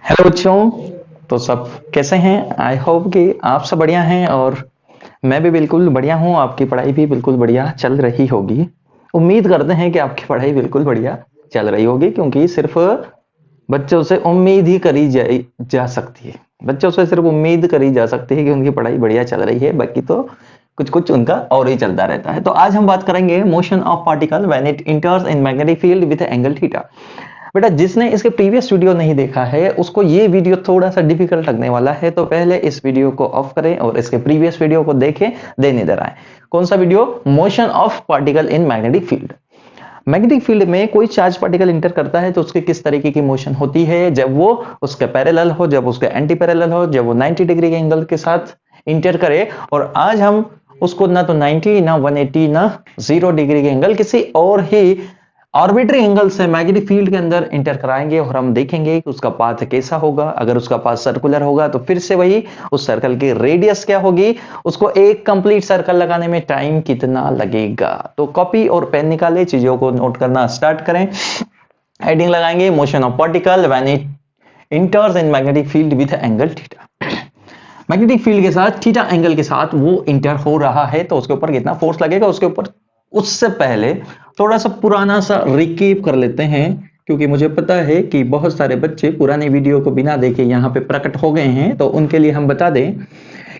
Hello बच्चों। तो सब कैसे हैं? आई होप कि आप सब बढ़िया हैं और मैं भी बिल्कुल बढ़िया हूं। आपकी पढ़ाई भी बिल्कुल बढ़िया चल रही होगी। उम्मीद करते हैं कि आपकी पढ़ाई बिल्कुल बढ़िया चल रही होगी, क्योंकि सिर्फ बच्चों से उम्मीद ही करी जा सकती है। बच्चों से सिर्फ उम्मीद करी जा सकती है कि उनकी पढ़ाई बढ़िया चल रही है, बाकी तो कुछ कुछ उनका और ही चलता रहता है। तो आज हम बात करेंगे motion of particle when it इंटर्स in magnetic field with angle theta. बेटा, जिसने इसके प्रीवियस वीडियो नहीं देखा है उसको ये वीडियो थोड़ा सा डिफिकल्ट लगने वाला है, तो पहले इस वीडियो को ऑफ करें और इसके प्रीवियस वीडियो को देखें, देन इधर आए। कौन सा video? Motion of particle in magnetic field. Magnetic field में कोई चार्ज पार्टिकल इंटर करता है तो उसकी किस तरीके की मोशन होती है, जब वो उसके पैरेलल हो, जब उसके एंटी पैरेलल हो, जब वो 90 डिग्री के एंगल के साथ इंटर करे। और आज हम उसको ना तो 90 ना 180 ना 0 डिग्री के एंगल, किसी और ही आर्बिट्री एंगल से मैग्नेटिक फील्ड के अंदर इंटर कराएंगे और हम देखेंगे कि उसका पाथ कैसा होगा। अगर उसका पाथ सर्कुलर होगा तो फिर से वही उस सर्कल की रेडियस क्या होगी, उसको एक कंप्लीट सर्कल लगाने में टाइम कितना लगेगा। तो कॉपी और पेन निकाले, चीजों को नोट करना स्टार्ट करें। हेडिंग लगाएंगे motion of particle when it इंटर्स in magnetic field with angle theta. Magnetic field के साथ थीटा एंगल के साथ वो इंटर हो रहा है तो उसके ऊपर कितना फोर्स लगेगा उसके ऊपर। उससे पहले थोड़ा सा पुराना सा रिकेप कर लेते हैं, क्योंकि मुझे पता है कि बहुत सारे बच्चे पुराने वीडियो को बिना देखे यहाँ पे प्रकट हो गए हैं। तो उनके लिए हम बता दें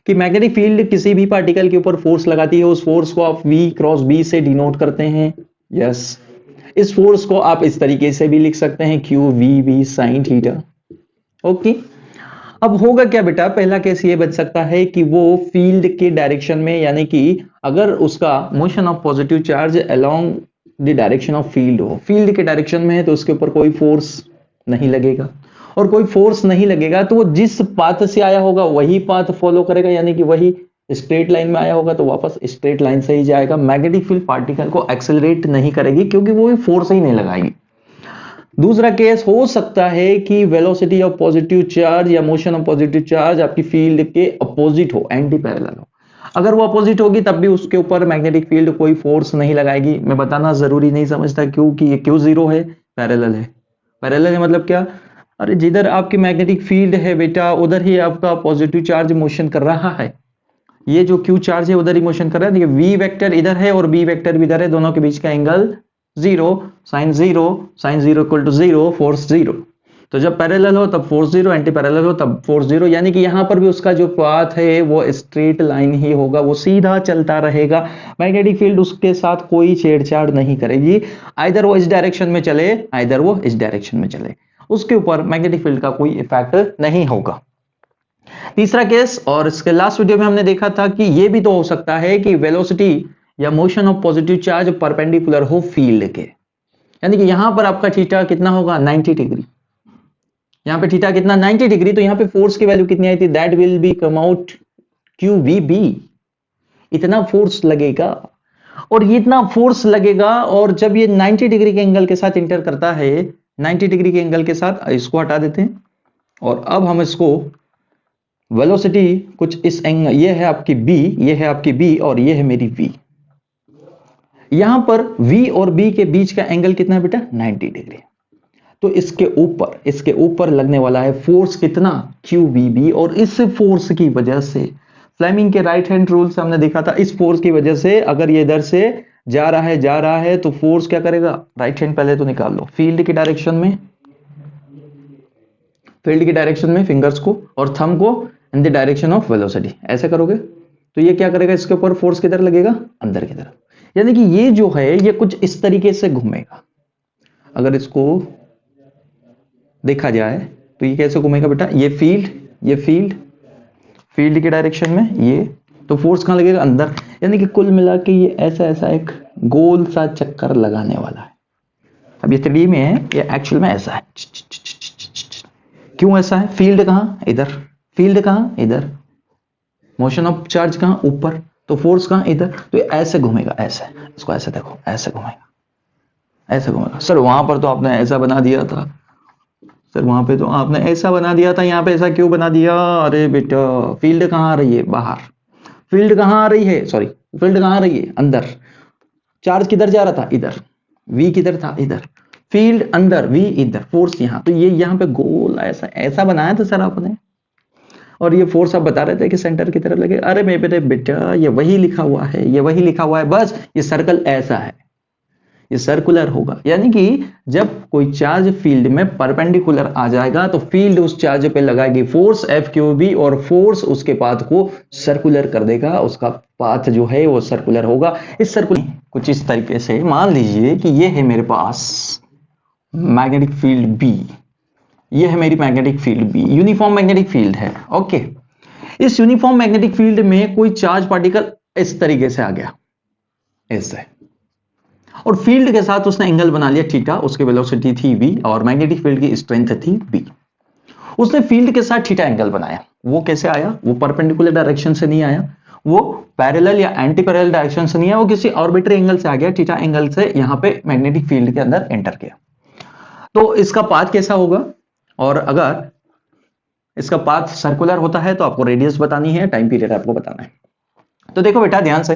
कि मैग्नेटिक फील्ड किसी भी पार्टिकल के ऊपर फोर्स लगाती है, उस फोर्स को आप V क्रॉस B से डिनोट करते हैं। यस, इस फोर्स को आप इस तरीके से भी लिख सकते हैं, QVB साइन थीटा। ओके, अब होगा क्या बेटा? पहला केस ये बच सकता है कि वो फील्ड के डायरेक्शन में, यानी कि अगर उसका motion of positive charge along the direction of field हो, फील्ड के डायरेक्शन में है, तो उसके ऊपर कोई फोर्स नहीं लगेगा। और कोई फोर्स नहीं लगेगा तो वो जिस पाथ से आया होगा वही पाथ फॉलो करेगा, यानी कि वही स्ट्रेट लाइन में आया होगा तो वापस स्ट्रेट लाइन से ही जाएगा। मैग्नेटिक फील्ड पार्टिकल को एक्सेलरेट नहीं करेगी, क्योंकि वो फोर्स ही नहीं लगाएगी। दूसरा केस हो सकता है कि वेलोसिटी ऑफ पॉजिटिव चार्ज या मोशन ऑफ पॉजिटिव चार्ज आपकी फील्ड के अपोजिट हो, एंटी पैरेलल हो। अगर वो अपोजिट होगी तब भी उसके ऊपर मैग्नेटिक फील्ड कोई फोर्स नहीं लगाएगी। मैं बताना जरूरी नहीं समझता क्योंकि ये क्यों जीरो है, पैरेलल है। पैरेलल है मतलब क्या? अरे जिधर आपकी मैग्नेटिक फील्ड है बेटा, उधर ही आपका पॉजिटिव चार्ज मोशन कर रहा है। ये जो क्यू चार्ज है उधर ही मोशन कर रहा है। वी वेक्टर इधर है और बी वेक्टर भी इधर है, दोनों के बीच का angle zero, sine zero, sine zero equal to zero, force zero. तो जब पैरेलल हो तब फोर्स जीरो, एंटी पैरेलल हो तब फोर्स जीरो, यानी कि यहां पर भी उसका जो पाथ है वो स्ट्रेट लाइन ही होगा, वो सीधा चलता रहेगा। मैग्नेटिक फील्ड उसके साथ कोई छेड़छाड़ नहीं करेगी। आइदर वो इस डायरेक्शन में चले, आइदर वो इस डायरेक्शन में चले, उसके ऊपर मैग्नेटिक फील्ड का कोई इफेक्ट नहीं होगा। तीसरा केस, और इसके लास्ट वीडियो में हमने देखा था कि यह भी तो हो सकता है कि वेलोसिटी या motion of positive charge perpendicular हो फील्ड के, यानी कि यहां पर आपका थीटा कितना होगा, 90 डिग्री। यहां पे थीटा कितना, 90 डिग्री। तो यहां पे फोर्स की वैल्यू कितनी आई थी? That will B come out QVB। इतना फोर्स लगेगा, और ये इतना फोर्स लगेगा, और जब ये 90 डिग्री के एंगल के साथ इंटर करता है, 90 डिग्री के एंगल के साथ, इसको हटा देते हैं और अब हम इसको वेलोसिटी कुछ इस एंगल, ये है आपकी B, ये है आपकी B और ये है मेरी V। यहां पर V और B के बीच का एंगल कितना है बेटा? 90 डिग्री। तो इसके ऊपर लगने वाला है फोर्स कितना? QVB। और इस फोर्स की वजह से, फ्लेमिंग के राइट हैंड रूल से हमने देखा था, इस फोर्स की वजह से अगर ये इधर से जा रहा है तो फोर्स क्या करेगा? राइट हैंड पहले तो निकाल लो, फील्ड की डायरेक्शन में, फिंगर्स को और थंब को in the direction of velocity, ऐसे करोगे तो ये क्या करेगा? इसके ऊपर फोर्स किधर लगेगा? अंदर की तरफ। यानी कि ये जो है ये कुछ इस तरीके से घूमेगा। अगर इसको देखा जाए तो ये कैसे घूमेगा बेटा? ये फील्ड की डायरेक्शन में, ये तो फोर्स कहां लगेगा? अंदर। यानी कि कुल मिला के ये ऐसा एक गोल सा चक्कर लगाने वाला है। अब ये 3D में है, ये एक्चुअल में ऐसा है। क्यों ऐसा है? फील्ड कहां? इधर। फील्ड कहां? इधर। मोशन ऑफ चार्ज कहां? ऊपर। तो फोर्स कहां? इधर। तो ये ऐसे घूमेगा, ऐसे। इसको ऐसे देखो, ऐसे घूमेगा, ऐसे घूमेगा। सर वहां पर तो आपने ऐसा बना दिया था, सर वहां पे तो आपने ऐसा बना दिया था, यहाँ पे ऐसा क्यों बना दिया? अरे बेटा, फील्ड कहां आ रही है? बाहर। फील्ड कहां आ रही है? सॉरी, फील्ड कहां आ रही है? अंदर। चार्ज किधर जा रहा था? इधर। V किधर था? इधर। फील्ड अंदर, वी इधर, फोर्स यहाँ, तो ये यहाँ पे गोल ऐसा ऐसा बनाया था सर आपने, और ये फोर्स आप बता रहे थे कि सेंटर की तरफ लगे। अरे मेरे बेटा ये वही लिखा हुआ है, ये वही लिखा हुआ है, बस ये सर्कल ऐसा है, ये सर्कुलर होगा। यानी कि जब कोई चार्ज फील्ड में परपेंडिकुलर आ जाएगा तो फील्ड उस चार्ज पे लगाएगी फोर्स एफ क्यू बी, और फोर्स उसके पाथ को सर्कुलर कर देगा, उसका पाथ जो है वो सर्कुलर होगा। इस सर्कुलर कुछ इस तरीके से मान लीजिए कि ये है मेरे पास मैग्नेटिक फील्ड बी, ये है मेरी magnetic field B, uniform magnetic field है। ओके, इस यूनिफॉर्म मैग्नेटिक फील्ड में कोई चार्ज पार्टिकल इस तरीके से आ गया, ऐसे, और फील्ड के साथ उसने एंगल बना लिया थीटा, उसकी वेलोसिटी थी v और मैग्नेटिक फील्ड की स्ट्रेंथ थी b। उसने फील्ड के साथ थीटा एंगल बनाया। वो कैसे आया? वो परपेंडिकुलर डायरेक्शन से नहीं आया, वो पैरेलल या एंटी पैरेलल डायरेक्शन से नहीं आया, वो किसी ऑर्बिटरी एंगल से आ गया, थीटा एंगल से यहां पे मैग्नेटिक फील्ड के अंदर एंटर किया। तो इसका पाथ कैसा होगा? और अगर इसका पाथ सर्कुलर होता है तो आपको रेडियस बतानी है, टाइम पीरियड आपको बताना है। तो देखो बेटा ध्यान से,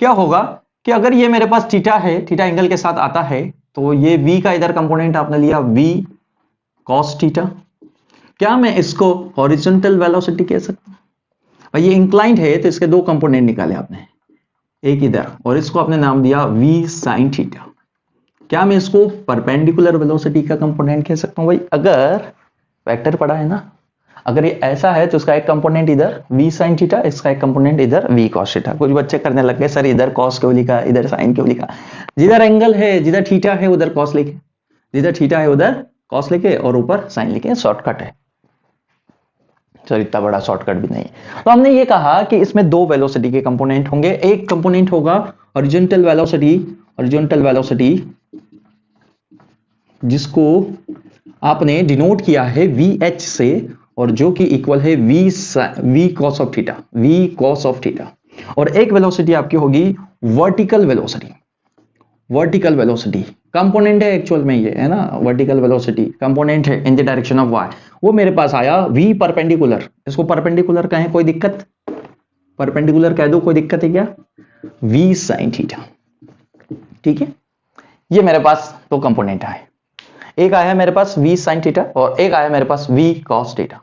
क्या होगा कि अगर ये मेरे पास थीटा है, थीटा एंगल के साथ आता है, तो ये v का इधर कंपोनेंट आपने लिया v cos थीटा। क्या मैं इसको हॉरिजॉन्टल वेलोसिटी कह सकता हूं? भाई ये इंक्लाइंड है तो इसके दो कंपोनेंट निकाले आपने, एक इधर, और इसको आपने नाम दिया v sin थीटा। क्या मैं इसको परपेंडिकुलर वेलोसिटी का कंपोनेंट कह सकता हूं? भाई अगर वेक्टर पढ़ा है ना, अगर ये ऐसा है तो इसका एक कंपोनेंट इधर v sin थीटा, इसका एक कंपोनेंट इधर v cos थीटा। कुछ बच्चे करने लग गए, सर इधर cos क्यों लिखा, इधर sin क्यों लिखा? जिधर एंगल है, जिधर थीटा है उधर cos लिखे, जिधर थीटा है उधर cos लिखे, और ऊपर sin लिखे, शॉर्टकट है। सर इतना बड़ा शॉर्टकट भी नहीं। तो हमने ये कहा कि इसमें दो वेलोसिटी के कंपोनेंट होंगे। एक कंपोनेंट होगा हॉरिजॉन्टल वेलोसिटी, हॉरिजॉन्टल वेलोसिटी जिसको आपने डिनोट किया है vh से, और जो कि इक्वल है v cos of theta, v cos of theta. और एक वेलोसिटी आपकी होगी vertical velocity, vertical velocity component है एक्चुअल में, ये है ना, वर्टिकल वेलोसिटी कंपोनेंट है in the direction of y। वो मेरे पास आया v परपेंडिकुलर, इसको परपेंडिकुलर कहें कोई दिक्कत, परपेंडिकुलर कह दो कोई दिक्कत है क्या? v sin थीटा, ठीक है। ये मेरे पास दो कंपोनेंट आए, एक आया मेरे पास v sin थीटा और एक आया मेरे पास v cos थीटा।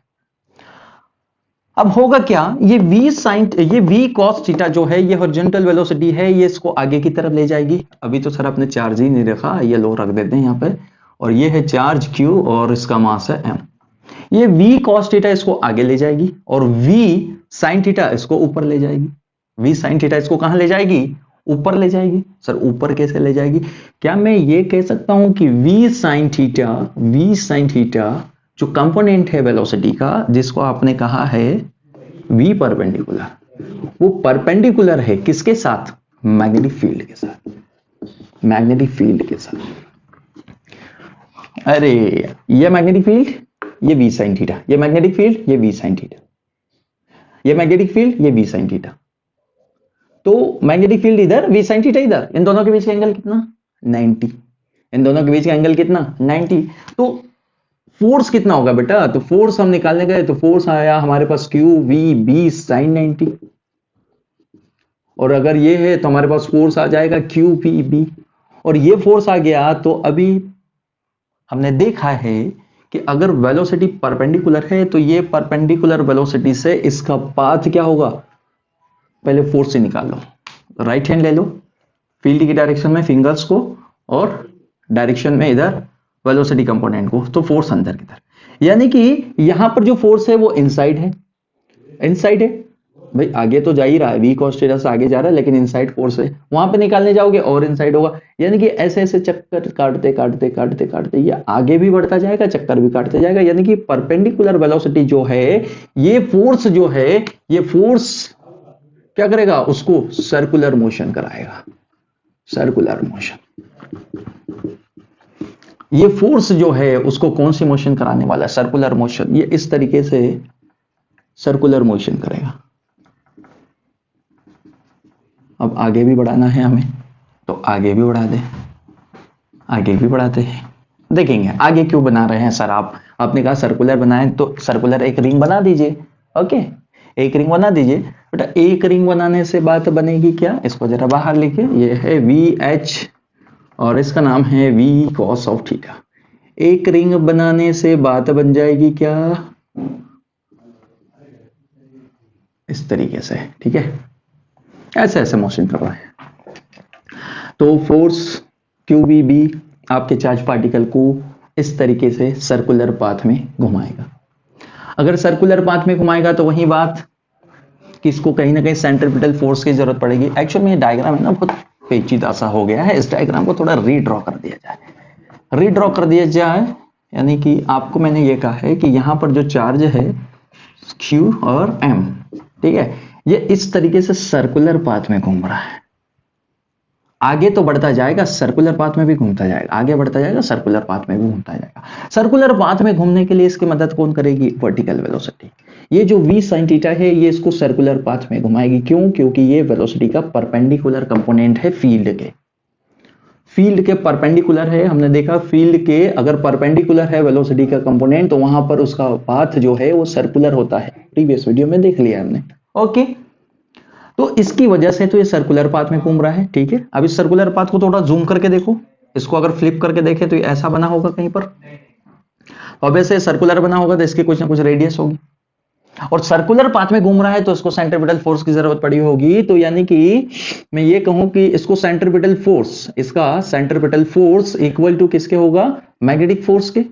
अब होगा क्या, ये v cos थीटा जो है ये हॉरिजॉन्टल वेलोसिटी है, ये इसको आगे की तरफ ले जाएगी। अभी तो सर आपने चार्ज ही नहीं रखा, ये लो रख देते हैं यहाँ पे, और ये है चार्ज q और इसका मास है m। ये v cos थीटा इसको आगे ले जाएगी और v sin थीटा इसको ऊपर ले जाएगी। v sin थीटा इसको कहां ले जाएगी? ऊपर ले जाएगी। सर ऊपर कैसे ले जाएगी? क्या मैं ये कह सकता हूं कि v sin थीटा जो कंपोनेंट है वेलोसिटी का, जिसको आपने कहा है v परपेंडिकुलर, वो परपेंडिकुलर है किसके साथ? मैग्नेटिक फील्ड के साथ, मैग्नेटिक फील्ड के साथ। अरे ये मैग्नेटिक फील्ड, ये v sin थीटा, ये मैग्नेटिक फील्ड, ये v sin थीटा, ये मैग्नेटिक फील्ड, ये v sin थीटा। तो मैग्नेटिक फील्ड इधर, v sin थीटा इधर, इन दोनों के बीच का एंगल कितना? 90। इन दोनों के बीच का एंगल कितना? 90। तो फोर्स कितना होगा बेटा? तो फोर्स हम निकालने गए तो फोर्स आया हमारे पास q v b sin 90, और अगर ये है तो हमारे पास फोर्स आ जाएगा q p b, और ये फोर्स आ गया। तो अभी हमने देखा है कि अगर वेलोसिटी परपेंडिकुलर है तो ये परपेंडिकुलर वेलोसिटी से इसका पाथ क्या होगा? पहले फोर्स से निकाल लो, राइट हैंड ले लो, फील्ड की डायरेक्शन में फिंगर्स को, और डायरेक्शन में इधर वेलोसिटी कंपोनेंट को, तो फोर्स अंदर की तरफ। यानी कि यहां पर जो फोर्स है वो इनसाइड है, इनसाइड है भाई, आगे तो जा ही रहा है, v cos थीटा से आगे जा रहा है, लेकिन इनसाइड फोर्स है। वहां पे निकालने जाओगे और इनसाइड होगा। यानी कि ऐसे ऐसे चक्कर काटते काटते काटते काटते ये आगे भी बढ़ता जाएगा, चक्कर भी काटते जाएगा। यानी कि परपेंडिकुलर वेलोसिटी जो है, ये फोर्स जो है, ये फोर्स क्या करेगा? उसको सर्कुलर मोशन कराएगा, सर्कुलर मोशन। ये फोर्स जो है उसको कौन सी मोशन कराने वाला है? Circular motion. ये इस तरीके से सर्कुलर मोशन करेगा। अब आगे भी बढ़ाना है हमें, तो आगे भी बढ़ा दे, आगे भी बढ़ाते हैं। देखेंगे आगे क्यों बना रहे हैं सर आप, आपने कहा सर्कुलर बनाएं तो सर्कुलर एक रिंग बना दीजिए। ओके, एक रिंग बना दीजिए बेटा। एक रिंग बनाने से बात बनेगी क्या? इसको जरा बाहर लिखिए, ये है वी एच और इसका नाम है v cos ऑफ थीटा। एक रिंग बनाने से बात बन जाएगी क्या, इस तरीके से, ठीक है, ऐसे ऐसे मोशन कर रहा है। तो फोर्स QVB आपके चार्ज पार्टिकल को इस तरीके से सर्कुलर पाथ में घुमाएगा। अगर सर्कुलर पाथ में घुमाएगा तो वही बात कि इसको कहीं ना कहीं सेंट्रीपिटल फोर्स की जरूरत पड़ेगी। एक्चुअल में ये डायग्राम है ना बहुत पेचीदा सा हो गया है, इस डायग्राम को थोड़ा रीड्रॉ कर दिया जाए। रीड्रॉ कर दिया जाए यानी कि आपको मैंने ये कहा है कि यहां पर जो चार्ज है Q और M, ठीक है, ये इस तरीके से सर्कुलर पाथ में घूम रहा है। आगे तो बढ़ता जाएगा, सर्कुलर पाथ में भी घूमता जाएगा, आगे बढ़ता जाएगा, सर्कुलर पाथ में भी घूमता जाएगा। सर्कुलर पाथ में घूमने के लिए इसकी मदद कौन करेगी, वर्टिकल वेलोसिटी। ये जो v sin थीटा है ये इसको सर्कुलर पाथ में घुमाएगी। क्यों, क्योंकि ये वेलोसिटी का परपेंडिकुलर कंपोनेंट है फील्ड के। फील्ड के परपेंडिकुलर है, हमने देखा फील्ड के अगर परपेंडिकुलर है वेलोसिटी का कंपोनेंट तो वहां पर उसका पाथ जो है वो सर्कुलर होता है, प्रीवियस वीडियो में देख लिया हमने। ओके, तो इसकी वजह से तो ये सर्कुलर पाथ में घूम रहा है, ठीक है। अब इस सर्कुलर पाथ को थोड़ा जूम करके देखो, इसको अगर फ्लिप करके देखें तो ये ऐसा बना होगा कहीं पर, अब ऐसे सर्कुलर बना होगा तो इसकी कुछ ना कुछ रेडियस होगी, और सर्कुलर पाथ में घूम रहा है तो इसको सेंट्रीपिटल फोर्स की जरूरत पड़ी होगी। तो यानी कि मैं ये कहूं कि इसको सेंट्रीपिटल फोर्स, इसका सेंट्रीपिटल फोर्स इक्वल टू किसके होगा, मैग्नेटिक फोर्स के।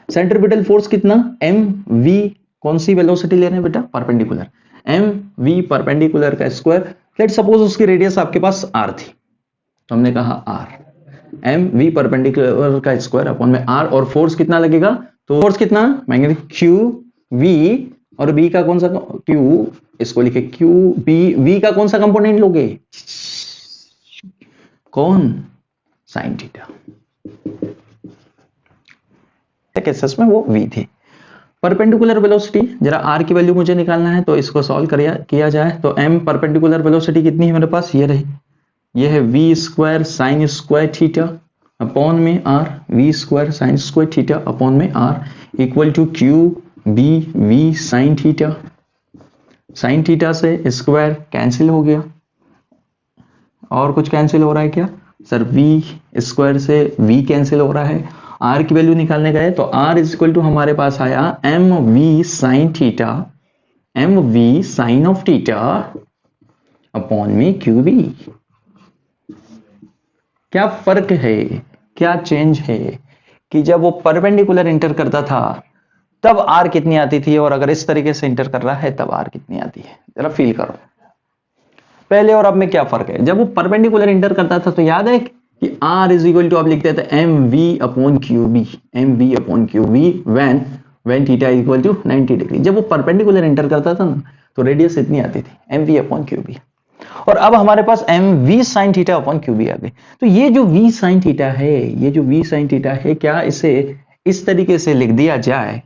सेंट्रीपिटल फोर्स कितना, mv, कौन सी वेलोसिटी लेना है बेटा, परपेंडिकुलर, mv परपेंडिकुलर का स्क्वायर। लेट सपोज उसकी रेडियस आपके पास r थी, तो हमने कहा r, mv परपेंडिकुलर का स्क्वायर अपॉन में r, और फोर्स कितना लगेगा, तो फोर्स कितना, मैग्नेटिक q v, और b का कौन सा q, इसको लिखे q b, v का कौन सा कंपोनेंट लोगे, कौन, साइन थीटा। केसेस में वो v थी। परपेंडिकुलर वेलोसिटी, जरा r की वैल्यू मुझे निकालना है तो इसको सॉल्व किया जाए तो m परपेंडिकुलर वेलोसिटी कितनी है मेरे पास, ये रही, ये है v square sine square theta upon में r, v square sine square theta upon में r equal to q b v sine theta. Sine theta से स्क्वायर कैंसिल हो गया, और कुछ कैंसिल हो रहा है क्या सर, v स्क्वायर से v कैंसिल हो रहा है। r की वैल्यू निकालने गए तो r इज इक्वल टू हमारे पास आया mv sine theta, mv sine of theta upon में qb। क्या फर्क है, क्या चेंज है कि जब वो परपेंडिकुलर इंटर करता था तब r कितनी आती थी, और अगर इस तरीके से इंटर कर रहा है तब r कितनी आती है, जरा फील करो पहले और अब में क्या फर्क है। जब वो परपेंडिकुलर इंटर करता था तो याद है कि r इज इक्वल टू आप लिखते थे mv upon qb, mv upon qb when theta is equal to 90 degree. जब वो परपेंडिकुलर इंटर करता था ना तो रेडियस इतनी आती थी mv अपॉन qb, और अब हमारे पास mv sine theta upon qb आ गई। तो ये जो v साइन थीटा है, ये जो v साइन थीटा है, क्या इसे इस तरीके से लिख दिया जाए,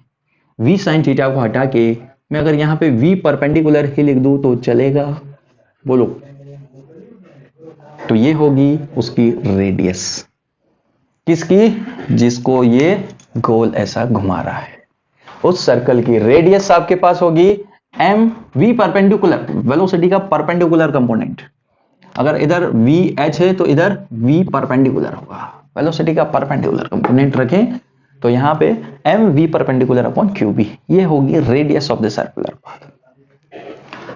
v साइन थीटा को हटा के मैं अगर यहां पे v परपेंडिकुलर ही लिख दूं तो चलेगा, बोलो। तो ये होगी उसकी रेडियस, किसकी, जिसको ये गोल ऐसा घुमा रहा है, उस सर्कल की रेडियस आपके पास होगी m v परपेंडिकुलर, वेलोसिटी का परपेंडिकुलर कंपोनेंट। अगर इधर v h है तो इधर v परपेंडिकुलर होगा, वेलोसिटी का परपेंडिकुलर कंपोनेंट रखें तो यहां पे m v perpendicular upon qb, ये होगी radius of the circular path.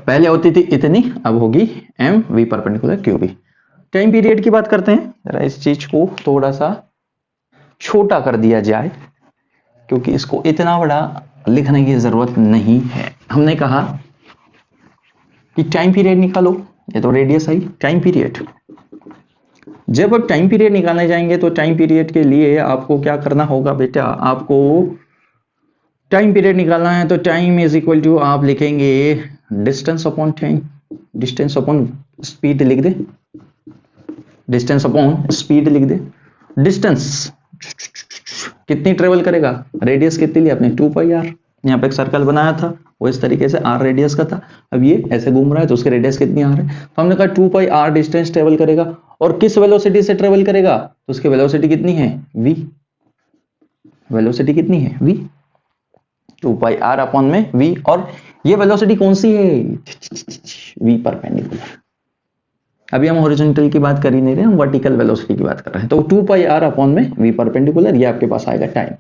पहले होती थी इतनी, अब होगी m v perpendicular qb। Time period की बात करते हैं, जरा इस चीज को थोड़ा सा छोटा कर दिया जाए क्योंकि इसको इतना बड़ा लिखने की जरूरत नहीं है। हमने कहा कि टाइम पीरियड निकालो, ये तो रेडियस आई, टाइम पीरियड। जब आप टाइम पीरियड निकालने जाएंगे तो टाइम पीरियड के लिए आपको क्या करना होगा बेटा, आपको टाइम पीरियड निकालना है तो टाइम इज इक्वल टू आप लिखेंगे distance upon time, distance upon speed लिख दे, डिस्टेंस अपॉन स्पीड लिख दे। डिस्टेंस कितनी ट्रेवल करेगा, रेडियस कितनी ली आपने 2 पाई आर, यहाँ पे एक सर्कल बनाया था वो इस तरीके से आर रेडियस का था, अब ये ऐसे घूम रहा है तो उसकी रेडियस कितनी आर है, तो हमने कहा 2 पाई आर डिस्टेंस ट्रेवल करेगा, और किस वेलोसिटी से ट्रेवल करेगा, तो उसकी वेलोसिटी कितनी है v, वेलोसिटी कितनी है v, 2 पाई आर अपॉन में v, और ये वेलोसिटी कौन सी है v परपेंडिकुलर, अभी हम हॉरिजॉन्टल की बात कर ही नहीं रहे, हम वर्टिकल वेलोसिटी की बात कर रहे हैं। तो 2 पाई आर अपॉन में वी परपेंडिकुलर, ये आपके पास आएगा टाइम।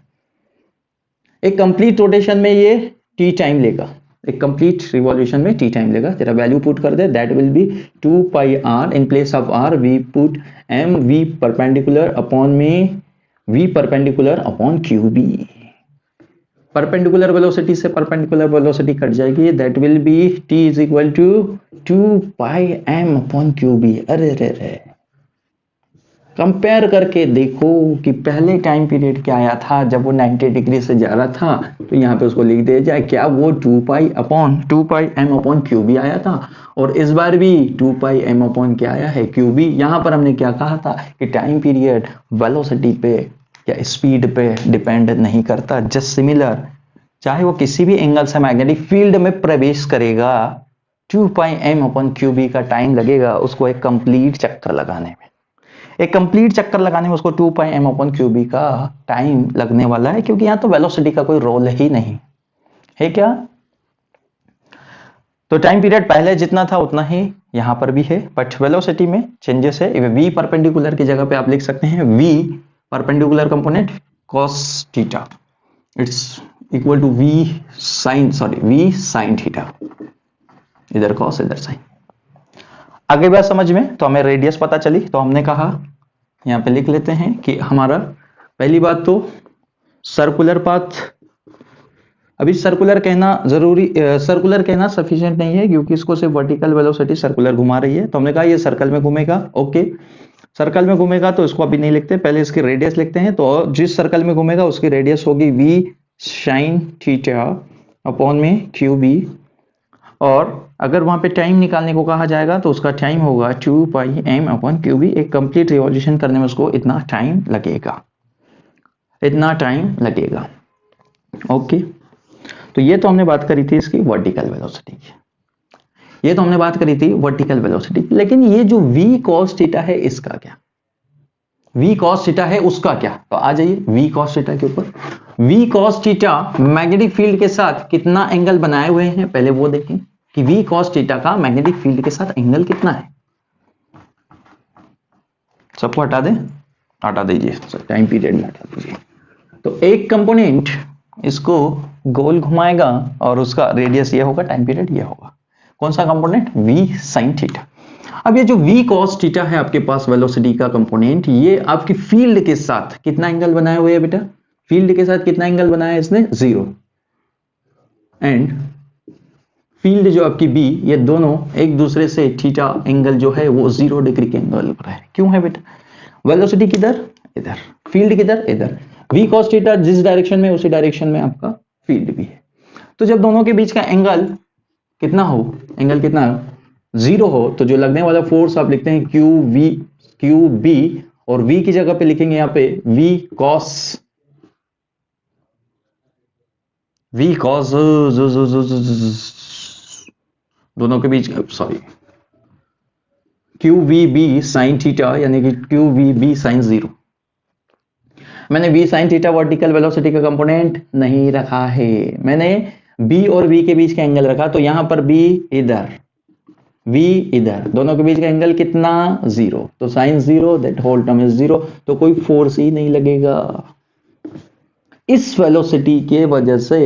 एक कंप्लीट रोटेशन में ये टी टाइम लेगा, एक कंप्लीट रिवॉल्यूशन में टी टाइम लेगा। तेरा वैल्यू पुट कर दे, that will be 2 pi R, in place of R we put M V perpendicular upon में V perpendicular upon Q B. Perpendicular velocity से परपेंडिकुलर वेलोसिटी कट जाएगी, that will be T is equal to 2 pi M upon Q B. अरे रे रे, compare करके देखो कि पहले टाइम पीरियड क्या आया था जब वो 90 डिग्री से जा रहा था, तो यहाँ पे उसको लिख दिया जाए, क्या वो 2 pi M upon Q B आया था, और इस बार भी 2 पाई एम अपॉन क्या आया है, क्यू बी। यहाँ पर हमने क्या कहा था कि टाइम पीरियड वेलोसिटी पे या स्पीड पे डिपेंड नहीं करता। जस्ट सिमिलर, चाहे वो किसी भी एंगल से मैग्नेटिक फील्ड में प्रवेश करेगा, 2 pi M upon Q B का टाइम लगेगा उसको एक कंप्लीट चक्कर लगाने में। एक कंप्लीट चक्कर लगाने में उसको 2 pi M upon Q B का टाइम लगने वाला है, क्योंकि यहां तो वेलोसिटी का कोई रोल ही नहीं है। क्या तो टाइम पीरियड पहले जितना था उतना ही यहां पर भी है, बट वेलोसिटी में चेंजेस है। वी परपेंडिकुलर की जगह पे आप लिख सकते हैं V perpendicular component cos theta, it's equal to V sine theta, इधर कॉस इधर साइन। आगे बात समझ में, तो हमें रेडियस पता चली, तो हमने कहा यहां पे लिख लेते हैं कि हमारा पहली बात तो सर्कुलर पाथ। अभी सर्कुलर कहना जरूरी, सर्कुलर कहना सफिशिएंट नहीं है, क्योंकि इसको सिर्फ वर्टिकल वेलोसिटी सर्कुलर घुमा रही है। तो हमने कहा ये सर्कल में घूमेगा, ओके सर्कल में घूमेगा, तो इसको अभी नहीं लिखते, पहले इसकी रेडियस लिखते हैं। तो जिस सर्कल में घूमेगा उसकी रेडियस होगी वी साइन थीटा अपॉन में क्यू बी, और अगर वहां पे टाइम निकालने को कहा जाएगा तो उसका टाइम होगा 2 pi M upon Q B. एक कंप्लीट रिवॉल्यूशन करने में उसको इतना टाइम लगेगा, इतना टाइम लगेगा। ओके, तो ये तो हमने बात करी थी इसकी वर्टिकल वेलोसिटी की, ये तो हमने बात करी थी वर्टिकल वेलोसिटी। लेकिन ये जो v cos थीटा है इसका क्या, v cos थीटा है उसका क्या? तो आ जाइए v cos थीटा के ऊपर। v cos theta magnetic field के साथ कितना एंगल बनाए हुए हैं, पहले वो देखें कि v cos थीटा का मैग्नेटिक फील्ड के साथ एंगल कितना है। सबको हटा दें, हटा दीजिए, टाइम पीरियड में हटा दीजिए। तो एक कंपोनेंट इसको गोल घुमाएगा और उसका रेडियस ये होगा, टाइम पीरियड ये होगा। कौन सा कंपोनेंट? v sin theta. अब ये जो v cos थीटा है आपके पास वेलोसिटी का कंपोनेंट, ये आपकी फील्ड के साथ कितना एंगल बनाए हुए है बेटा? फील्ड के साथ कितना एंगल बनाया है इसने? 0। एंड फील्ड जो आपकी b, ये दोनों एक दूसरे से थीटा एंगल जो है वो 0 डिग्री के एंगल पर है। क्यों है बेटा? वेलोसिटी किधर? इधर। फील्ड किधर? इधर। v cos थीटा जिस डायरेक्शन में उसी डायरेक्शन में आपका फील्ड भी है। तो जब दोनों के बीच का एंगल कितना हो, एंगल कितना 0 हो, तो जो लगने वाला फोर्स आप लिखते हैं क्यू बी, और v की जगह पे लिखेंगे यहां पे v cos दोनों के बीच, sorry, Q V B sine theta, यानी कि क्यू वी बी साइन 0। मैंने v sin theta vertical velocity का कंपोनेंट नहीं रखा है, मैंने b और v के बीच का एंगल रखा। तो यहां पर b इधर, v इधर, दोनों के बीच का एंगल कितना? 0। तो sine 0, that whole term is 0, तो कोई फोर्स ही नहीं लगेगा। इस वेलोसिटी के वजह से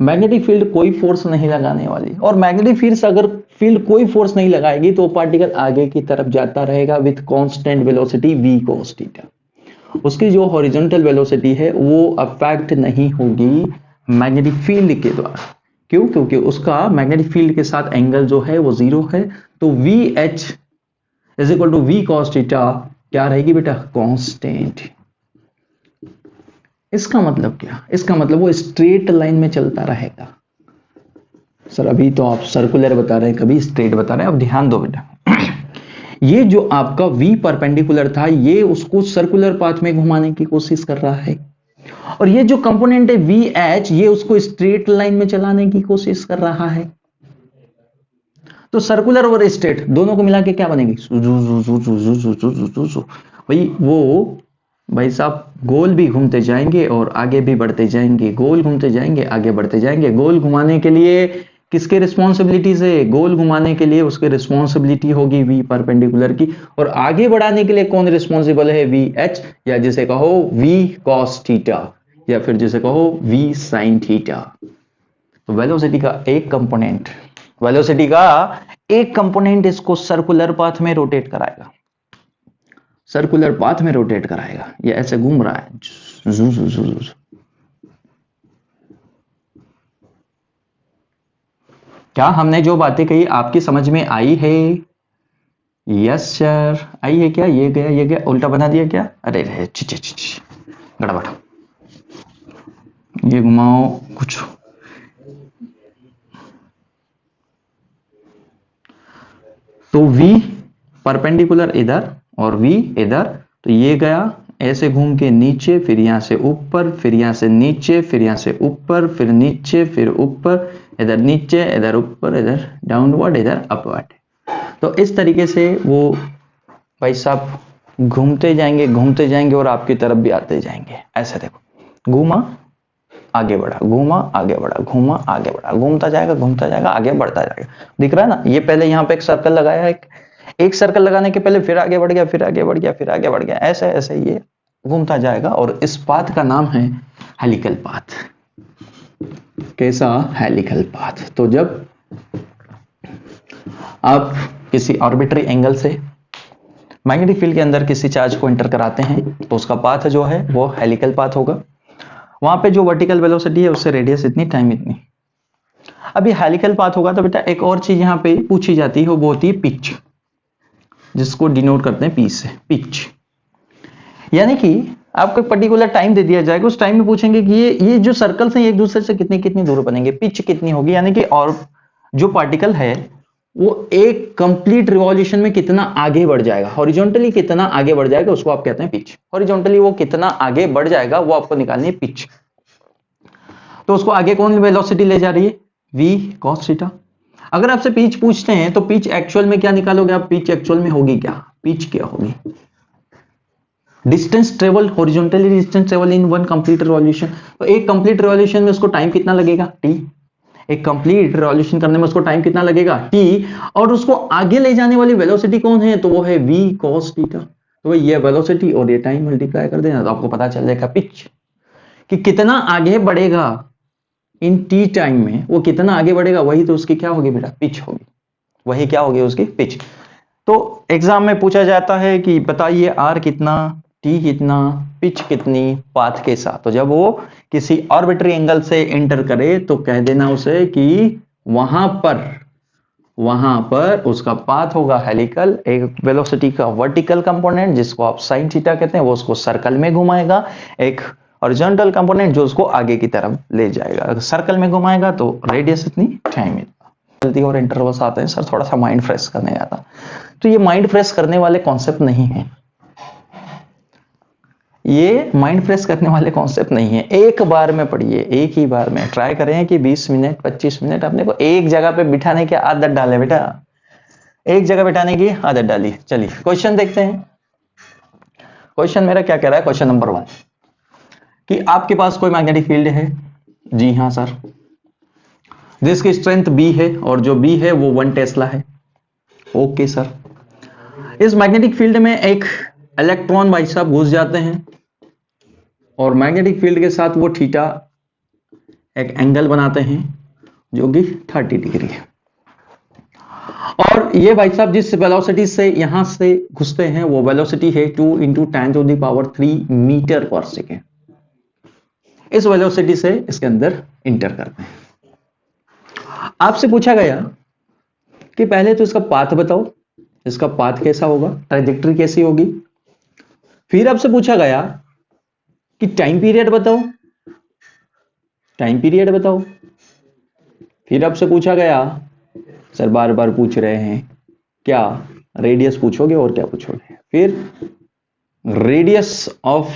मैग्नेटिक फील्ड कोई फोर्स नहीं लगाने वाली, और मैग्नेटिक फील्ड अगर फील्ड कोई फोर्स नहीं लगाएगी तो पार्टिकल आगे की तरफ जाता रहेगा with constant velocity v cos theta. उसकी जो हॉरिजॉन्टल वेलोसिटी है वो अफेक्ट नहीं होगी मैग्नेटिक फील्ड के द्वारा। क्यों? क्योंकि उसका मैग्नेटिक फील्ड के साथ एंगल जो है वो 0 है। तो VH is equal to v cos theta क्या रहेगी बेटा? कांस्टेंट। इसका मतलब क्या? इसका मतलब वो स्ट्रेट लाइन में चलता रहेगा। सर अभी तो आप सर्कुलर बता रहे हैं, कभी स्ट्रेट बता रहे हैं, अब ध्यान दो बेटा। ये जो आपका v परपेंडिकुलर था, ये उसको सर्कुलर पाथ में घुमाने की कोशिश कर रहा है, और ये जो कंपोनेंट है VH, ये उसको स्ट्रेट लाइन में चलाने की कोशिश कर रहा है। तो सर्कुलर और स्ट्रेट दोनों को मिला के क्या बनेगी? भाई वो भाई साहब गोल भी घूमते जाएंगे और आगे भी बढ़ते जाएंगे, गोल घूमते जाएंगे, आगे बढ़ते जाएंगे। गोल घुमाने के लिए किसके रिस्पॉन्सिबिलिटी से, गोल घुमाने के लिए उसके रिस्पॉन्सिबिलिटी होगी v परपेंडिकुलर की, और आगे बढ़ाने के लिए कौन रिस्पॉन्सिबल है, वी एच, या जिसे कहो v cos थीटा, या फिर जिसे कहो v sin थीटा। तो वेलोसिटी का एक कंपोनेंट इसको सर्कुलर पाथ में रोटेट कराएगा, सर्कुलर पाथ में रोटेट कराएगा। ये ऐसे घूम रहा है, जू जू जू जू। क्या हमने जो बातें कही आपकी समझ में आई है? यस सर, आई है क्या? ये गया, ये गया, उल्टा बना दिया क्या? अरे रे गड़बड़, ये घुमाओ कुछ। तो v परपेंडिकुलर इधर और v इधर, तो ये गया ऐसे घूम के नीचे, फिर यहां से ऊपर, फिर यहां से नीचे, फिर यहां से ऊपर, फिर नीचे, फिर ऊपर, इधर नीचे, इधर ऊपर, इधर डाउनवर्ड, इधर अपवर्ड। तो इस तरीके से वो भाई साहब घूमते जाएंगे और आपकी तरफ भी आते जाएंगे। ऐसे देखो, घूमा आगे बढ़ा, घूमा आगे बढ़ा, घूमा आगे बढ़ा, घूमता जाएगा, आगे बढ़ता जाएगा। दिख रहा है ना? ये पहले यहाँ पे एक सर्कल लगाया, एक सर्कल लगाने के पहले फिर आगे बढ़ गया, फिर आगे बढ़ गया, फिर आगे बढ़ गया, ऐसे ऐसे ये घूमता जाएगा। और इस पाथ का नाम है हेलिकल पाथ। कैसा? Helical path. तो जब आप किसी आर्बिट्री एंगल से मैग्नेटिक फील्ड के अंदर किसी चार्ज को एंटर कराते हैं तो उसका पाथ जो है वो हेलिकल पाथ होगा। वहां पे जो वर्टिकल वेलोसिटी है उससे रेडियस इतनी, टाइम इतनी। अब ये हेलिकल पाथ होगा तो बेटा एक और चीज यहां पे पूछी जाती है, वो होती है पिच, जिसको डिनोट करते हैं पी से, पिच। यानी कि आपको एक पर्टिकुलर टाइम दे दिया जाएगा, उस टाइम में पूछेंगे कि ये जो सर्कल्स हैं एक दूसरे से कितनी कितनी दूर बनेंगे, पिच कितनी होगी, यानी कि और जो पार्टिकल है वो एक कंप्लीट रिवॉल्यूशन में कितना आगे बढ़ जाएगा, हॉरिजॉन्टली कितना आगे बढ़ जाएगा, उसको आप कहते हैं पिच। हॉरिजॉन्टली वो कितना आगे बढ़ जाएगा वो आपको निकालनी है पिच। तो उसको आगे कौन वेलोसिटी ले जा रही है, v cos थीटा। अगर आपसे पिच पूछते हैं तो पिच एक्चुअल में क्या निकालोगे आप, पिच एक्चुअल में होगी क्या, पिच क्या होगी, distance travel, horizontally distance travel in one complete revolution. तो एक कंप्लीट रिवॉल्यूशन में उसको टाइम कितना लगेगा, t। एक कंप्लीट रिवॉल्यूशन करने में उसको टाइम कितना लगेगा, t। और उसको आगे ले जाने वाली वेलोसिटी कौन है, तो वो है v cos थीटा। तो ये वेलोसिटी और ये टाइम मल्टीप्लाई कर देना तो आपको पता चल जाएगा पिच, कि कितना आगे बढ़ेगा इन टी टाइम में, वो कितना आगे बढ़ेगा, वही तो उसकी क्या होगी बेटा, पिच होगी। वही क्या होगी उसकी, पिच। तो एग्जाम में पूछा जाता है कि बताइए आर कितना, टी कितना, पिच कितनी, पाथ के साथ। तो जब वो किसी आर्बिट्री एंगल से एंटर करे तो कह देना उसे कि वहां पर उसका पाथ होगा हेलिकल, एक वेलोसिटी का वर्टिकल कंपोनेंट जिसको आप साइन थीटा कहते हैं वो उसको सर्कल में घुमाएगा, एक हॉरिजॉन्टल कंपोनेंट जो उसको आगे की तरफ ले जाएगा। अगर सर्कल में घुमाएगा तो रेडियस इतनी, टाइम इतना। जल्दी और इंटरवल्स आते हैं सर, थोड़ा सा माइंड फ्रेश करने जाता, तो ये माइंड फ्रेश करने वाले कॉन्सेप्ट नहीं है, ये माइंड फ्रेश करने वाले कॉन्सेप्ट नहीं है। एक बार में पढ़िए, एक ही बार में ट्राई करें कि 20 मिनट 25 मिनट अपने को एक जगह पे बिठाने की आदत डाले बेटा, एक जगह बिठाने की आदत डाली। चलिए क्वेश्चन देखते हैं। क्वेश्चन मेरा क्या कह रहा है, क्वेश्चन नंबर 1 कि आपके पास कोई मैग्नेटिक फील्ड है। जी हाँ सर, जिसकी स्ट्रेंथ B है और जो B है वो 1 टेस्ला है। ओके सर, इस मैग्नेटिक फील्ड में एक इलेक्ट्रॉन भाई साहब घुस जाते हैं और मैग्नेटिक फील्ड के साथ वो थीटा एक एंगल बनाते हैं जो कि 30 डिग्री है। और ये भाई साहब जिस वेलोसिटी से यहां से घुसते हैं वो वेलोसिटी है 2 × 10⁻³ मीटर पर सेकेंड। इस वेलोसिटी से इसके अंदर इंटर करते हैं। आपसे पूछा गया कि पहले तो इसका पाथ बताओ, इसका पाथ कैसा होगा, ट्रैजेक्टरी कैसी होगी। फिर आपसे पूछा गया कि टाइम पीरियड बताओ, टाइम पीरियड बताओ। फिर आपसे पूछा गया, सर बार बार पूछ रहे हैं क्या, रेडियस पूछोगे और क्या पूछोगे। फिर रेडियस ऑफ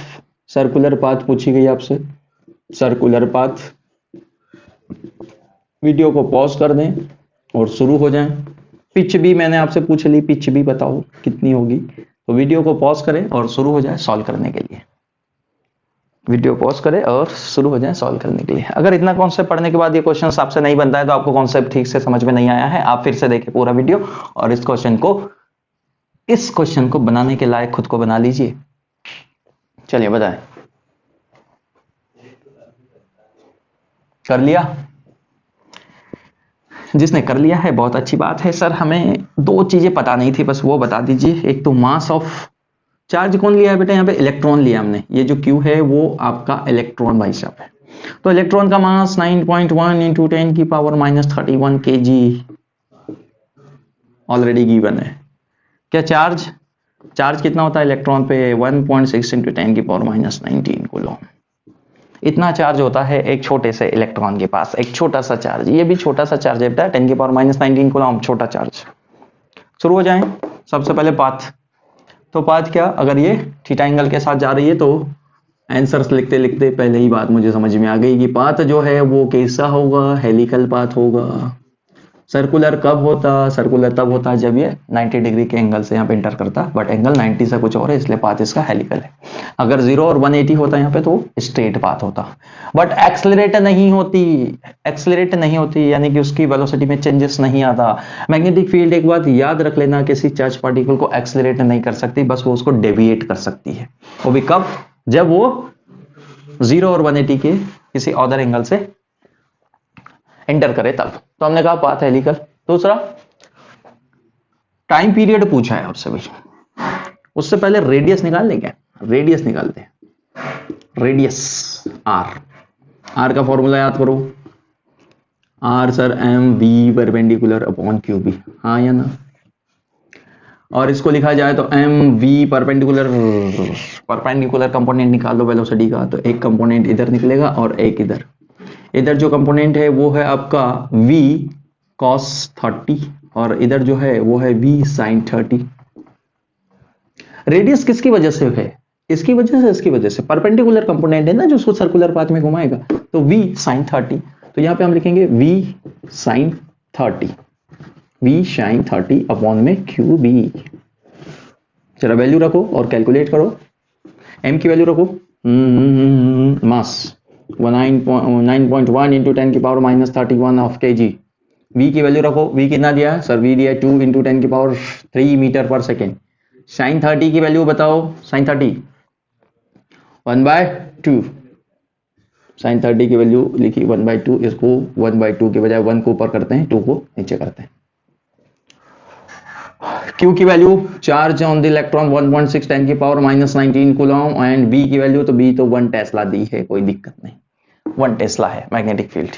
सर्कुलर पाथ पूछी गई आपसे, सर्कुलर पाथ। वीडियो को पॉज कर दें और शुरू हो जाएं। पिच भी मैंने आपसे पूछ ली, पिच भी बताओ कितनी होगी, तो वीडियो को पॉज करें और शुरू हो जाए सॉल्व करने के लिए। वीडियो पॉज करें और शुरू हो जाएं सॉल्व करने के लिए। अगर इतना कॉन्सेप्ट पढ़ने के बाद ये क्वेश्चन आपसे नहीं बनता है तो आपको कॉन्सेप्ट ठीक से समझ में नहीं आया है, आप फिर से देखें पूरा वीडियो और इस क्वेश्चन को बनाने के लायक खुद को बना लीजिए। चलिए बताएं, कर लिया? जिसने कर लिया है बहुत अच्छी बात है। सर हमें दो चीजें पता नहीं थी, बस वो बता दीजिए। एक तो मास ऑफ चार्ज कौन लिया है बेटा? यहाँ पे इलेक्ट्रॉन लिया हमने। ये जो क्यू है वो आपका इलेक्ट्रॉन भाई साहब है। तो इलेक्ट्रॉन का मास 9.1 इंटू 10 की पावर -31 kg ऑलरेडी गिवन है। क्या चार्ज कितना होता है इलेक्ट्रॉन पे? 1.6 इंटू 10 की पावर -19 कूलम। इतना चार्ज होता है एक छोटे से इलेक्ट्रॉन के पास, एक छोटा सा चार्ज। ये भी छोटा सा चार्ज है बेटा, 10 की पावर -19 कूलम, छोटा चार्ज। शुरू हो जाएं। सबसे पहले पाथ। तो पाथ क्या? अगर ये थीटा एंगल के साथ जा रही है तो आंसर्स लिखते लिखते पहले ही बात मुझे समझ में आ गई कि पाथ जो है वो कैसा होगा? हेलिकल पाथ होगा। सर्कुलर कब होता? सर्कुलर तब होता जब ये 90 डिग्री के एंगल से यहाँ पे इंटर करता, बट एंगल 90 से कुछ और है, इसलिए पाथ इसका हेलिकल है। अगर 0 और 180 होता यहाँ पे तो स्ट्रेट पाथ होता, बट एक्सलरेट नहीं होती, यानी कि उसकी वेलोसिटी में चेंजेस नहीं आता। मैग्नेटिक फील्ड, एक बात याद रख लेना, किसी चार्ज पार्टिकल को एक्सलरेट नहीं कर सकती, बस वो उसको डेविएट कर सकती है। वो भी कब? जब वो 0 और 180 के किसी अदर एंगल से एंटर करे तब। तो हमने कहा पाथ हेलिकल। दूसरा, टाइम पीरियड पूछा है आपसे भाई। उससे पहले रेडियस निकाल लें क्या? रेडियस निकालते हैं। रेडियस आर का फॉर्मूला याद करो। R sir M V perpendicular upon Q B, हाँ या ना? और इसको लिखा जाए तो एम वी परपेंडिकुलर कंपोनेंट निकाल लो वेलोसिटी का, तो एक कंपोनेंट इधर निकलेगा और एक इधर। इधर जो कंपोनेंट है वो है आपका v cos 30 और इधर जो है वो है v sin 30। रेडियस किसकी वजह से है? इसकी वजह से परपेंडिकुलर कंपोनेंट है ना जो उसको सर्कुलर पाथ में घुमाएगा, तो v sin 30। तो यहां पे हम लिखेंगे v sin 30 अपॉन में qb। चलो वैल्यू रखो और कैलकुलेट करो। m की वैल्यू रखो, मास 9.1 इंटू 10 की पावर -31 ऑफ kg। v की वैल्यू रखो, v कितना दिया सर? v दिया 2 इंटू 10 की पावर 3 मीटर पर सेकेंड। साइन 30 की वैल्यू बताओ। साइन 30 1/2। साइन 30 की वैल्यू लिखी 1/2, इसको 1/2 के बजाय 1 को ऊपर करते हैं, 2 को नीचे करते हैं। Q की value, charge on the electron 1.6 10 की पावर -19 कूलम, एंड B की वैल्यू, तो B तो 1 टेस्ला दी है, कोई दिक्कत नहीं, 1 टेस्ला है मैग्नेटिक फील्ड।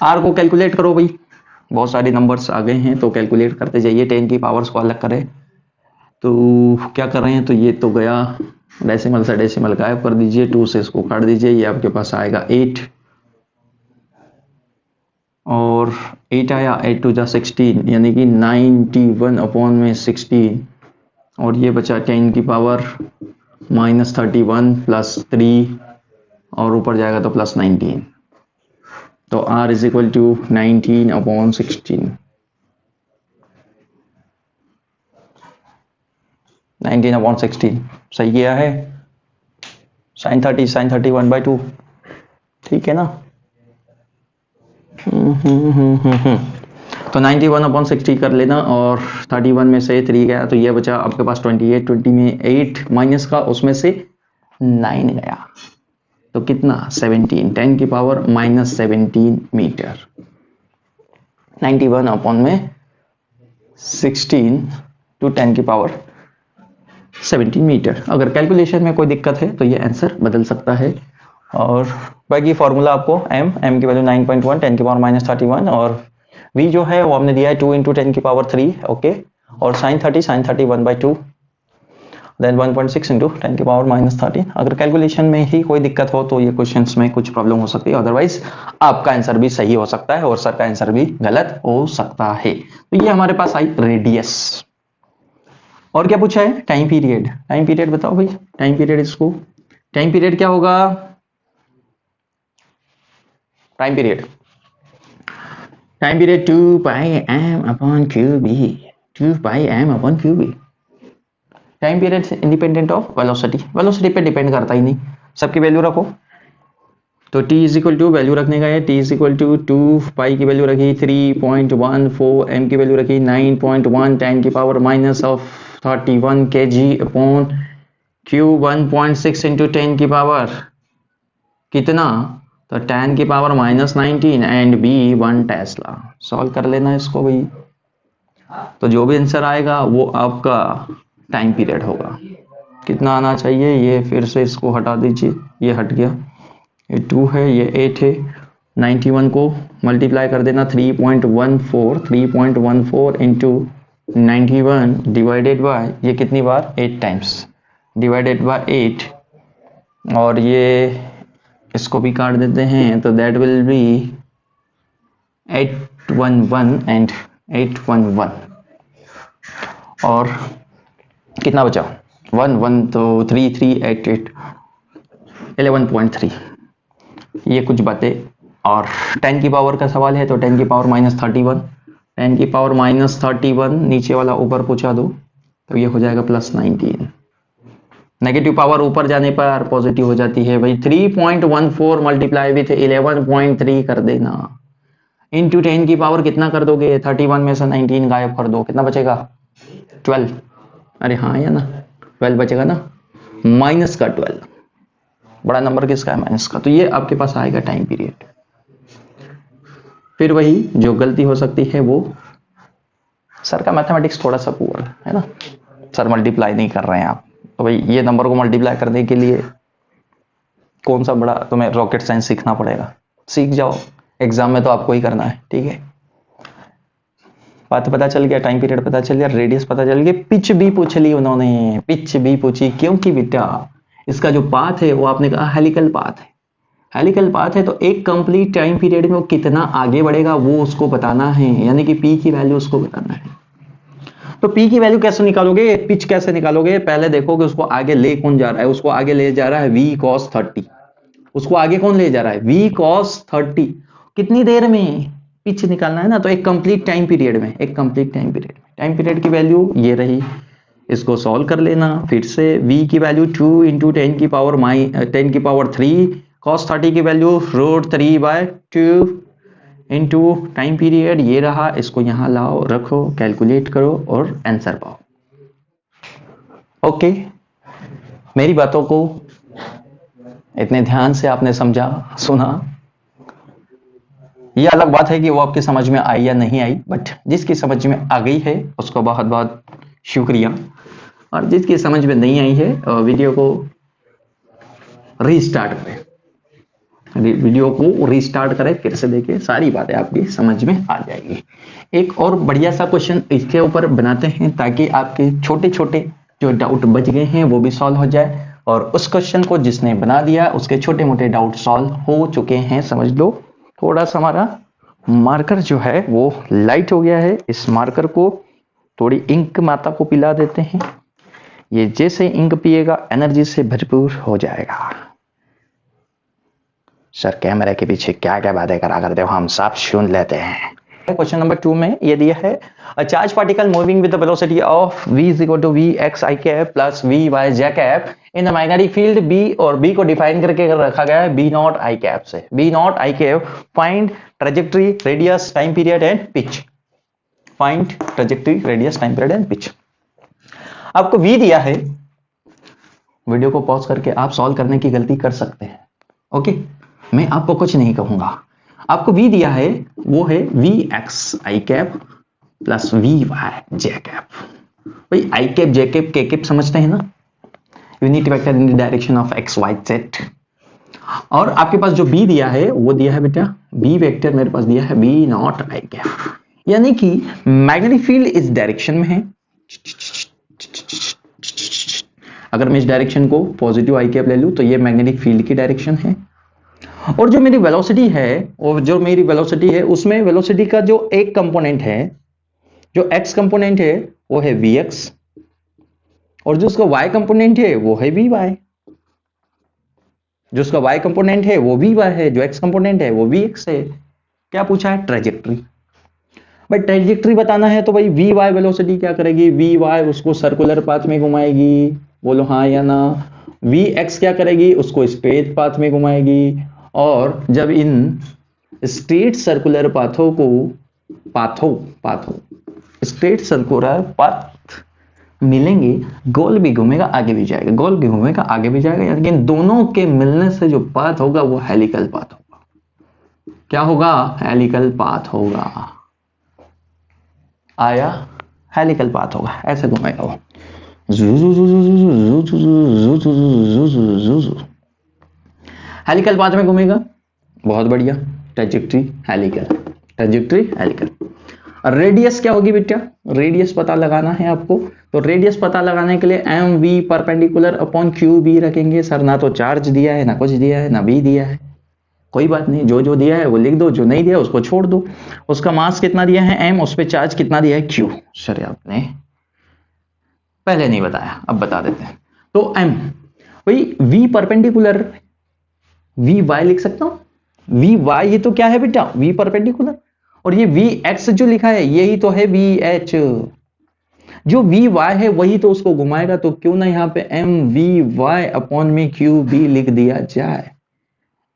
R को कैलकुलेट करो भाई, बहुत सारे नंबर्स आ गए हैं तो कैलकुलेट करते जाइए। 10 की पावर्स को अलग करें तो क्या कर रहे हैं? तो ये तो गया, डेसिमल से डेसिमल गायब कर दीजिए, 2 से इसको काट दीजिए, ये आपके पास आएगा 8 और 8 आया, 8 टू जा 16 यानी कि 91 अपॉन में 16 और ये बचा 10 की पावर -31 प्लस 3 और ऊपर जाएगा तो प्लस 19, तो R is equal to 19 upon 16। 19 upon 16 सही किया है। साइन 30 1/2 ठीक है ना? तो 91 अपॉन 60 कर लेना और 31 में से 3 गया तो ये बचा आपके पास 28। 20 में 8 माइनस का, उसमें से 9 गया तो कितना? 17, 10 की पावर -17 मीटर। 91 अपॉन में 16 टू 10 की पावर 17 मीटर। अगर कैलकुलेशन में कोई दिक्कत है तो ये आंसर बदल सकता है। और बाकी फॉर्मूला आपको m की वैल्यू 9.1 10 की पावर -31 और v जो है वो हमने दिया है 2 इंटू 10 की पावर 3, ओके। और साइन 30 1/2 देन 1.6 इंटू 10 की पावर -13। अगर कैलकुलेशन में ही कोई दिक्कत हो तो ये क्वेश्चंस में कुछ प्रॉब्लम हो सकती है, अदरवाइज आपका आंसर भी सही हो सकता है और सर का आंसर भी गलत हो सकता है। तो ये हमारे पास आई रेडियस। और क्या पूछा है? Time period. टाइम पीरियड बताओ भाई, टाइम पीरियड इसको, टाइम पीरियड क्या होगा? Time period 2 pi m upon qb, 2 pi m upon qb। Time period independent of velocity, velocity पे डिपेंड करता ही नहीं। सबकी वैल्यू रखो। तो t is equal to value रखने का है, t is equal to 2 pi की वैल्यू रखी 3.14, m की वैल्यू रखी 9.1, 10 की power minus of 31 kg upon q 1.6 into 10 की पावर कितना, तो 10 की power minus 19 and b 1 Tesla. Solve कर लेना इसको भाई। तो जो भी आंसर आएगा वो आपका टाइम पीरियड होगा। कितना आना चाहिए, ये फिर से इसको हटा दीजिए, ये हट गया, ये 2 है, ये 8 है। 91 को मल्टीप्लाई कर देना 3.14 इंटू 91 डिवाइडेड बाय, ये कितनी बार, 8 टाइम्स डिवाइडेड बाय 8, और ये इसको भी काट देते हैं, तो दैट विल बी 811 एंड 811, और कितना बचा 1 तो 3 3 8 8 11.3। ये कुछ बातें, और 10 की पावर का सवाल है तो 10 की पावर माइनस 31, 10 की पावर माइनस 31 नीचे वाला ऊपर पूछा दो तो ये हो जाएगा प्लस 19। नेगेटिव पावर ऊपर जाने पर पॉजिटिव हो जाती है भाई। 3.14 मल्टीप्लाई विथ 11.3 कर देना, इंटू 10 की पावर कितना कर दोगे, 31 में से 19 गायब कर दो, कितना बचेगा 12। अरे हाँ या ना, 12 बचेगा ना, माइनस का 12, बड़ा नंबर किसका है, माइनस का। तो ये आपके पास आएगा टाइम पीरियड। फिर वही जो गलती हो सकती है वो, सर का मैथमेटिक्स थोड़ा सा पुअर है ना, सर मल्टीप्लाई नहीं कर रहे हैं आप, तो भाई ये नंबर को मल्टीप्लाई करने के लिए कौन सा बड़ा तुम्हें रॉकेट साइंस सीखना पड़ेगा, सीख जाओ, एग्जाम में तो आपको ही करना है, ठीक है। बात पता चल गया, टाइम पीरियड पता चल गया, रेडियस पता चल गया, पिच भी पूछ ली उन्होंने, पिच भी पूछी, क्योंकि बेटा इसका जो पाथ है वो आपने कहा हेलिकल पाथ है, हेलिकल पाथ है तो एक कंप्लीट टाइम पीरियड में वो कितना आगे बढ़ेगा वो उसको बताना है, यानी कि पी की वैल्यू उसको बताना है। तो पी की वैल्यू कैसे निकालोगे, पिच कैसे निकालोगे, पहले देखोगे उसको आगे ले कौन जा रहा है, उसको आगे ले जा रहा है v cos 30, उसको आगे कौन ले जा रहा है, v cos 30, कितनी देर में पिच निकालना है ना, तो एक कंप्लीट टाइम पीरियड में, एक कंप्लीट टाइम पीरियड में, टाइम पीरियड की वैल्यू ये रही, इसको सॉल्व कर लेना फिर से। v की वैल्यू 2 इंटू 10 की पावर 3, cos 30 की वैल्यू √3/2 इंटू टाइम पीरियड ये रहा, इसको यहां लाओ रखो, कैलकुलेट करो और आंसर पाओ। ओके, मेरी बातों को इतने ध्यान से आपने समझा सुना, ये अलग बात है कि वो आपकी समझ में आई या नहीं आई, बट जिसकी समझ में आ गई है उसको बहुत बहुत शुक्रिया, और जिसकी समझ में नहीं आई है वीडियो को रीस्टार्ट करें, वीडियो को रीस्टार्ट करें, फिर से देखिए, सारी बातें आपकी समझ में आ जाएगी। एक और बढ़िया सा क्वेश्चन इसके ऊपर बनाते हैं ताकि आपके छोटे छोटे जो डाउट बच गए हैं वो भी सॉल्व हो जाए, और उस क्वेश्चन को जिसने बना दिया उसके छोटे मोटे डाउट सॉल्व हो चुके हैं, समझ लो। थोड़ा सा हमारा मार्कर जो है वो लाइट हो गया है, इस मार्कर को थोड़ी इंक माता को पिला देते हैं, ये जैसे इंक पिएगा एनर्जी से भरपूर हो जाएगा। सर कैमरे के पीछे क्या क्या बातें करा करते हो, हम सब सुन लेते हैं। क्वेश्चन नंबर 2 में ये दिया है, a charge particle moving with the velocity of v is equal to vx i cap plus vy j cap in the magnetic field b, और b को डिफाइन करके रखा गया है b नॉट i कैप से, b naught i cap, find trajectory, radius, time period and pitch, find trajectory, radius, time period and pitch. आपको v दिया है, वीडियो को पॉज करके आप सॉल्व करने की गलती कर सकते हैं, ओके, मैं आपको कुछ नहीं कहूंगा। आपको v दिया है, वो है vx i cap plus vy j cap. भाई i cap, j cap, k cap समझते हैं ना, unit vector in the direction of x y z। और आपके पास जो b दिया है वो दिया है बेटा, b वेक्टर मेरे पास दिया है b नॉट i कैप, यानी कि मैग्नेटिक फील्ड इस डायरेक्शन में है। अगर मैं इस डायरेक्शन को पॉजिटिव i कैप ले लूं तो ये मैग्नेटिक फील्ड की डायरेक्शन है, और जो मेरी वेलोसिटी है, और जो मेरी वेलोसिटी है उसमें वेलोसिटी का जो एक कंपोनेंट है, जो x कंपोनेंट है वो है vx, और जो उसका y कंपोनेंट है वो है vy, जो उसका y कंपोनेंट है वो vy है, जो x कंपोनेंट है वो vx है। क्या पूछा है, ट्रेजेक्टरी। भाई ट्रेजेक्टरी बताना है तो भाई vy वेलोसिटी क्या करेगी, vy उसको सर्कुलर पाथ में घुमाएगी, बोलो हाँ या ना। वी एक्स क्या करेगी, उसको स्ट्रेट पाथ में घुमाएगी, और जब इन स्ट्रेट सर्कुलर पाथों को पाथों स्ट्रेट सर्कुलर पाथ मिलेंगे, गोल भी घूमेगा आगे भी जाएगा, गोल भी घूमेगा आगे भी जाएगा, यानी कि इन दोनों के मिलने से जो पाथ होगा वो हेलिकल पाथ होगा। क्या होगा, हेलिकल पाथ होगा। आया, हेलिकल पाथ होगा, ऐसे घूमेगा वो। हेलिकल पाथ में घूमेगा, बहुत बढ़िया। Trajectory helical, trajectory helical. Radius क्या होगी बेटा, रेडियस पता लगाना है आपको, तो रेडियस पता लगाने के लिए M V perpendicular upon Q B रखेंगे। सर ना तो चार्ज दिया है, ना कुछ दिया है, ना बी दिया है, कोई बात नहीं, जो जो दिया है वो लिख दो, जो नहीं दिया उसको छोड़ दो। उसका मास कितना दिया है एम, उस पर चार्ज कितना दिया है क्यू। सर आपने पहले नहीं बताया, अब बता देते हैं। तो एम भाई वी परपेंडिकुलर, वी वाई लिख सकता हूं, वी वाई ये तो क्या है बेटा, वी परपेंडिकुलर, और ये वी एक्स जो लिखा है यही तो है वी एच। जो वी वाई है वही तो उसको घुमाएगा, तो क्यों ना यहां पे एम वी वाई अपॉन में क्यू बी लिख दिया जाए।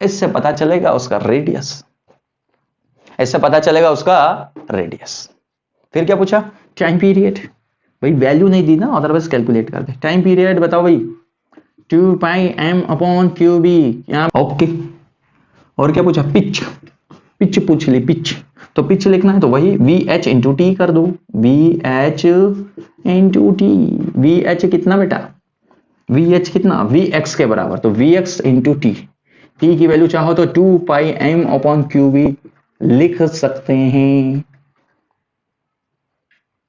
इससे पता चलेगा उसका रेडियस, इससे पता चलेगा उसका रेडियस। फिर क्या पूछा, टाइम पीरियड, भाई वैल्यू नहीं दी ना, अदरवाइज कैलकुलेट कर दे। टाइम पीरियड बताओ भाई, 2 pi M upon Q B, okay. और क्या पूछा, पिच, पिच पूछ ली, पिच, तो पिच लिखना है तो वही वी एच इंटू टी कर दो, V H into T. V H कितना बेटा, वी एच कितना, वी एक्स के बराबर, तो V X into T. T की वैल्यू चाहो तो 2 pi M upon Q B लिख सकते हैं।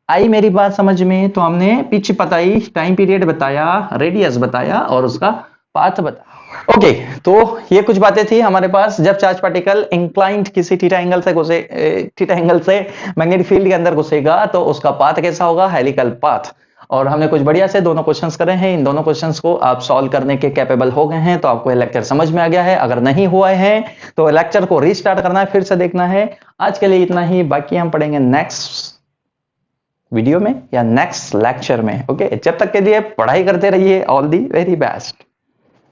आई मेरी बात समझ में, तो हमने पिच बताई, टाइम पीरियड बताया, रेडियस बताया और उसका पाथ बताया। ओके तो ये कुछ बातें थी हमारे पास। जब चार्ज पार्टिकल इंक्लाइंड किसी थीटा एंगल से घुसे, थीटा एंगल से मैग्नेटिक फील्ड के अंदर घुसेगा तो उसका पाथ कैसा होगा, हेलिकल पाथ। और हमने कुछ बढ़िया से दोनों क्वेश्चंस करे हैं, इन दोनों क्वेश्चंस को आप सॉल्व करने के कैपेबल हो गए हैं, तो आपको ये लेक्चर समझ में आ गया है। अगर नहीं हुआ है तो लेक्चर को रीस्टार्ट करना है, फिर से देखना है। आज के लिए इतना ही, बाकी हम पढ़ेंगे नेक्स्ट वीडियो में या नेक्स्ट लेक्चर में। ओके जब तक के लिए पढ़ाई करते रहिए, ऑल दी वेरी बेस्ट।